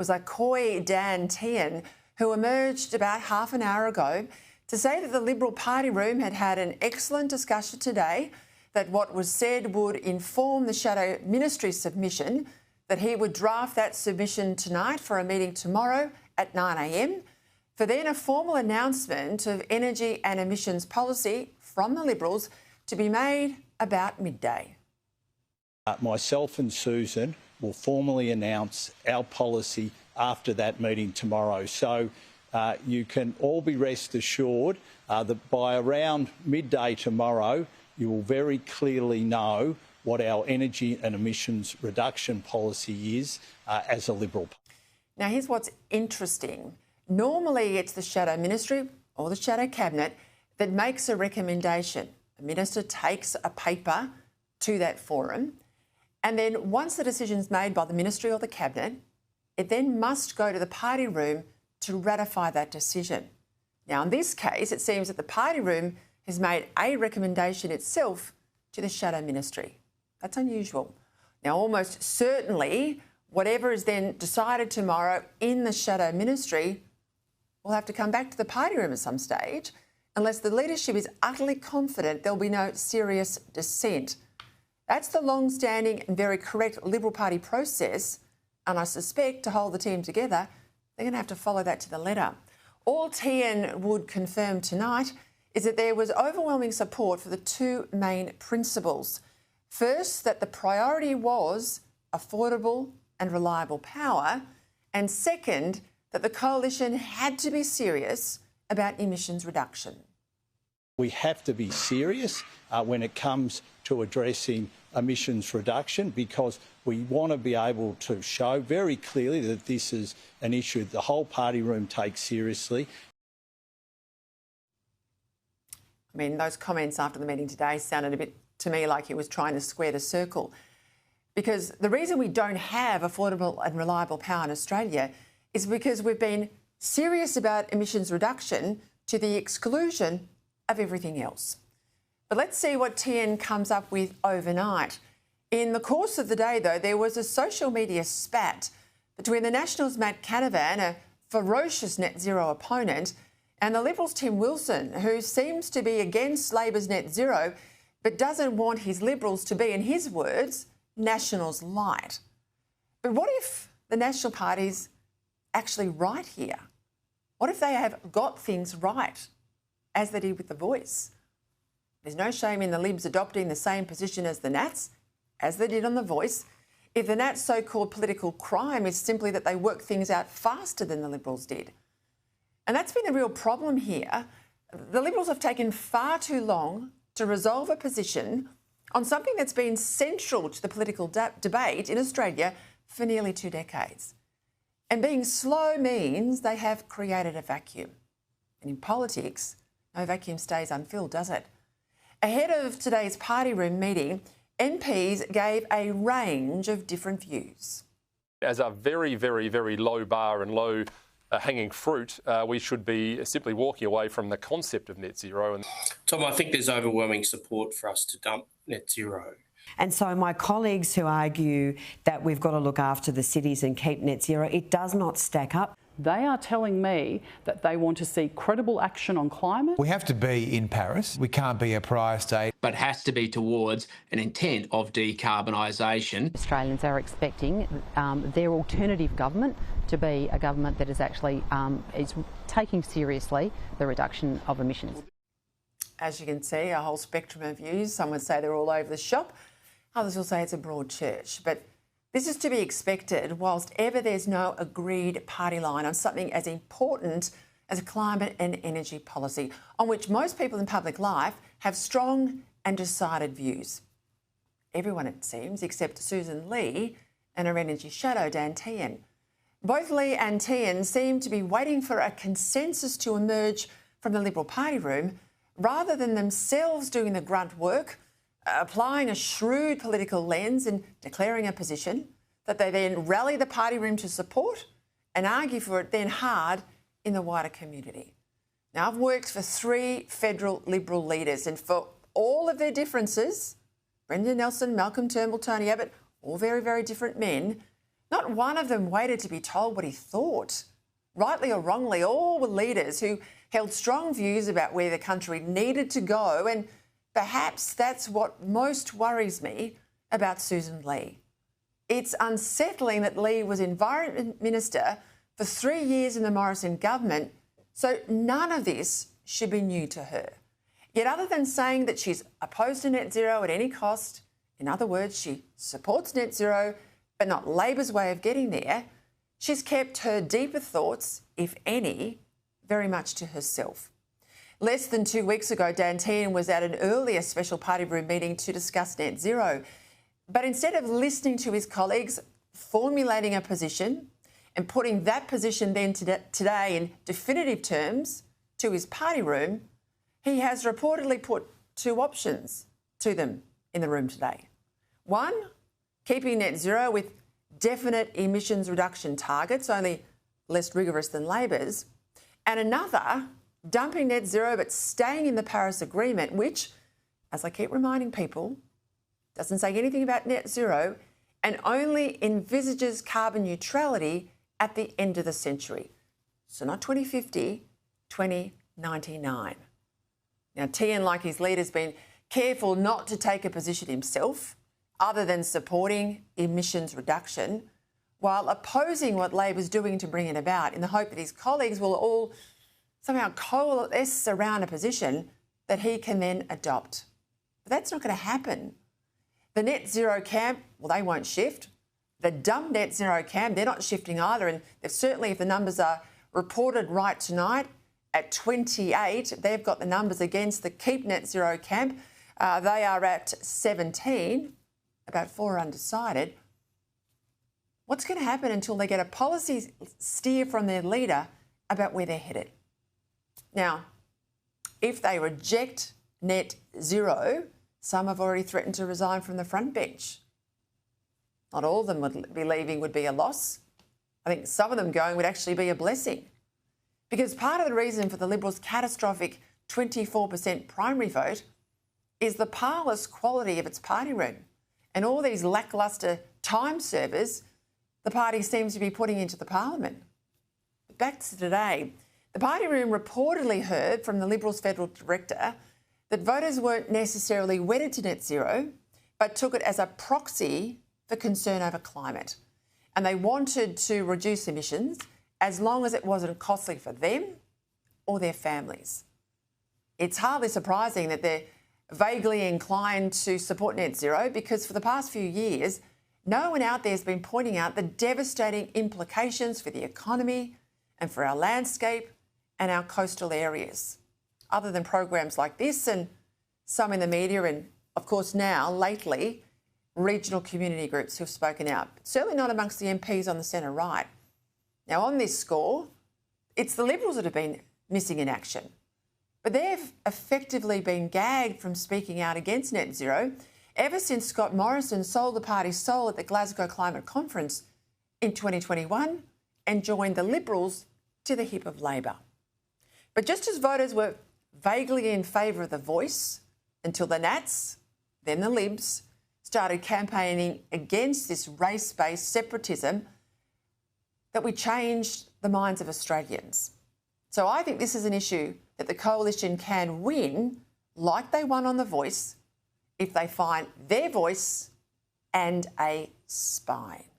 was a coy Dan Tehan, who emerged about half an hour ago to say that the Liberal Party Room had had an excellent discussion today, that what was said would inform the Shadow Ministry submission, that he would draft that submission tonight for a meeting tomorrow at 9 a.m, for then a formal announcement of energy and emissions policy from the Liberals to be made about midday. Myself and Susan will formally announce our policy after that meeting tomorrow. So you can all be rest assured that by around midday tomorrow, you will very clearly know what our energy and emissions reduction policy is as a Liberal. Now, here's what's interesting. Normally, it's the Shadow Ministry or the Shadow Cabinet that makes a recommendation. The Minister takes a paper to that forum, and then once the decision's made by the Ministry or the Cabinet, it then must go to the Party Room to ratify that decision. Now, in this case, it seems that the Party Room has made a recommendation itself to the Shadow Ministry. That's unusual. Now, almost certainly, whatever is then decided tomorrow in the Shadow Ministry will have to come back to the Party Room at some stage, unless the leadership is utterly confident there'll be no serious dissent. That's the long-standing and very correct Liberal Party process, and I suspect to hold the team together, they're going to have to follow that to the letter. All Tehan would confirm tonight is that there was overwhelming support for the two main principles. First, that the priority was affordable and reliable power, and second, that the coalition had to be serious about emissions reduction. We have to be serious when it comes to addressing emissions reduction, because we want to be able to show very clearly that this is an issue the whole Party Room takes seriously. I mean, those comments after the meeting today sounded a bit to me like he was trying to square the circle, because the reason we don't have affordable and reliable power in Australia is because we've been serious about emissions reduction to the exclusion of everything else. But let's see what Tehan comes up with overnight. In the course of the day, though, there was a social media spat between the Nationals' Matt Canavan, a ferocious net zero opponent, and the Liberals' Tim Wilson, who seems to be against Labor's net zero but doesn't want his Liberals to be, in his words, Nationals light. But what if the National Party's actually right here? What if they have got things right, as they did with The Voice? There's no shame in the Libs adopting the same position as the Nats, as they did on The Voice, if the Nats' so-called political crime is simply that they work things out faster than the Liberals did. And that's been the real problem here. The Liberals have taken far too long to resolve a position on something that's been central to the political debate in Australia for nearly 2 decades. And being slow means they have created a vacuum. And in politics, no vacuum stays unfilled, does it? Ahead of today's Party Room meeting, MPs gave a range of different views. As a very, very, very low bar and low hanging fruit, we should be simply walking away from the concept of net zero. Tom, I think there's overwhelming support for us to dump net zero. And so my colleagues who argue that we've got to look after the cities and keep net zero, it does not stack up. They are telling me that they want to see credible action on climate. We have to be in Paris. We can't be a prior state. But has to be towards an intent of decarbonisation. Australians are expecting their alternative government to be a government that is actually is taking seriously the reduction of emissions. As you can see, a whole spectrum of views. Some would say they're all over the shop. Others will say it's a broad church. But this is to be expected whilst ever there's no agreed party line on something as important as a climate and energy policy, on which most people in public life have strong and decided views. Everyone, it seems, except Susan Ley and her energy shadow, Dan Tehan. Both Ley and Tehan seem to be waiting for a consensus to emerge from the Liberal Party Room rather than themselves doing the grunt work, applying a shrewd political lens and declaring a position that they then rally the Party Room to support and argue for it then hard in the wider community. Now, I've worked for 3 federal Liberal leaders, and for all of their differences, Brendan Nelson, Malcolm Turnbull, Tony Abbott, all very, very different men, Not one of them waited to be told what he thought. Rightly or wrongly, all were leaders who held strong views about where the country needed to go, and perhaps that's what most worries me about Susan Ley. It's unsettling that Ley was Environment Minister for 3 years in the Morrison government, so none of this should be new to her. Yet other than saying that she's opposed to net zero at any cost, in other words, she supports net zero, but not Labor's way of getting there, she's kept her deeper thoughts, if any, very much to herself. Less than 2 weeks ago, Ley and Tehan was at an earlier special party room meeting to discuss net zero. But instead of listening to his colleagues, formulating a position and putting that position then today in definitive terms to his party room, he has reportedly put 2 options to them in the room today. One, keeping net zero with definite emissions reduction targets, only less rigorous than Labor's, and another, dumping net zero but staying in the Paris Agreement, which, as I keep reminding people, doesn't say anything about net zero and only envisages carbon neutrality at the end of the century. So not 2050, 2099. Now, Tehan, like his leader, has been careful not to take a position himself other than supporting emissions reduction, while opposing what Labor's doing to bring it about in the hope that his colleagues will all somehow coalesce around a position that he can then adopt. But that's not going to happen. The net zero camp, well, they won't shift. The dump net zero camp, they're not shifting either. And certainly if the numbers are reported right tonight at 28, they've got the numbers against the keep net zero camp. They are at 17, about 4 undecided. What's going to happen until they get a policy steer from their leader about where they're headed? Now, if they reject net zero, some have already threatened to resign from the front bench. Not all of them would be leaving would be a loss. I think some of them going would actually be a blessing. Because part of the reason for the Liberals' catastrophic 24% primary vote is the parlous quality of its party room and all these lacklustre time servers the party seems to be putting into the parliament. But back to today, the party room reportedly heard from the Liberals' federal director that voters weren't necessarily wedded to net zero, but took it as a proxy for concern over climate. And they wanted to reduce emissions as long as it wasn't costly for them or their families. It's hardly surprising that they're vaguely inclined to support net zero because for the past few years, no one out there has been pointing out the devastating implications for the economy and for our landscape and our coastal areas, other than programs like this and some in the media and, of course, now, lately, regional community groups who have spoken out, certainly not amongst the MPs on the centre right. Now, on this score, it's the Liberals that have been missing in action, but they've effectively been gagged from speaking out against net zero ever since Scott Morrison sold the party's soul at the Glasgow Climate Conference in 2021 and joined the Liberals to the hip of Labor. But just as voters were vaguely in favour of the Voice until the Nats, then the Libs, started campaigning against this race-based separatism, that we changed the minds of Australians. So I think this is an issue that the coalition can win, like they won on the Voice, if they find their voice and a spine.